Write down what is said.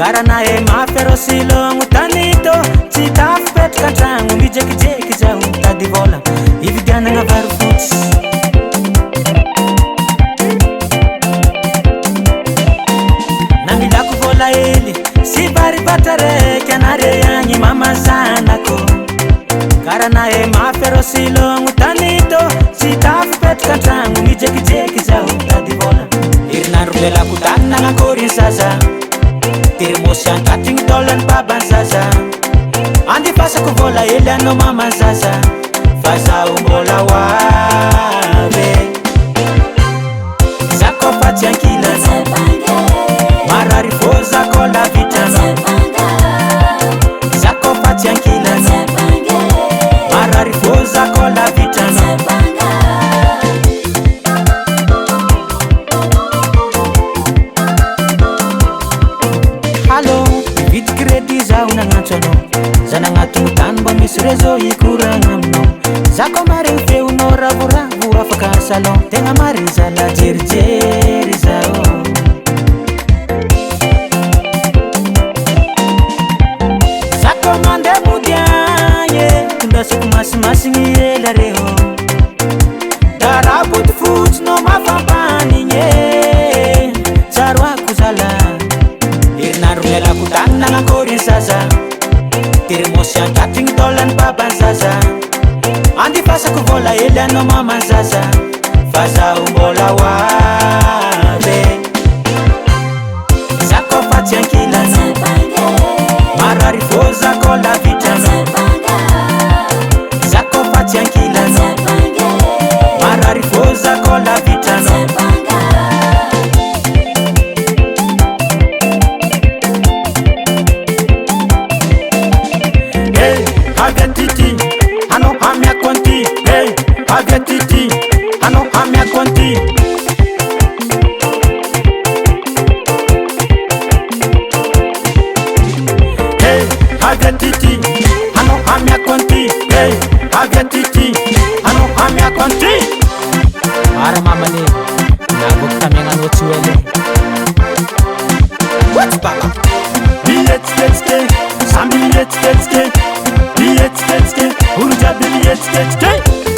karana e mafero silongo tanito tsy tafipetraka antragno mijekijeky zao tady vola ividianagna vary fotsy na milako vola hely sy varibatra raiky anare agny mamazanako karana e mafero silongo tanito tsy tafipetraka antragno mijekijeky zao tady vola herinandro lelako tany nagnakory zaza termosy antatigny dolany babany zaza andifasako vola hely anao mama zaza fa zaho mbola hoave zako fa tsy ankilana marary fô zako la vitrana zako fa tsy ankilana marary fô zako la vitrana vidy crédit zaho nagnantso anao za nagnatogno tany mba misy réseau ikoragna aminao zako maregny feonao ravoravo afaka salon tegna marigny zala jerijery zao zako mandeha modiagny tondasako masimasigny ela reho dara boty fotsy no mafampanigny tsaroako zala herinandro lelako tany nagnakory zaza termosy antatigny dolany babany zaza andifasako vola hely anao mama zaza fa zaho mbola hoave zako fa tsy ankilana marary fô zako la vitrana zako fa tsy ankilana marary fô zako la vitrana Agatiti, ano hamia konti. Hey, agatiti, ano hamia konti. Hey, agatiti, ano hamia konti. Hey, agatiti, ano hamia konti. Mara mama ni, nabuk kami nganu cuele. What's baba? Biletske, sambiletske. Biletske, uruja biletske.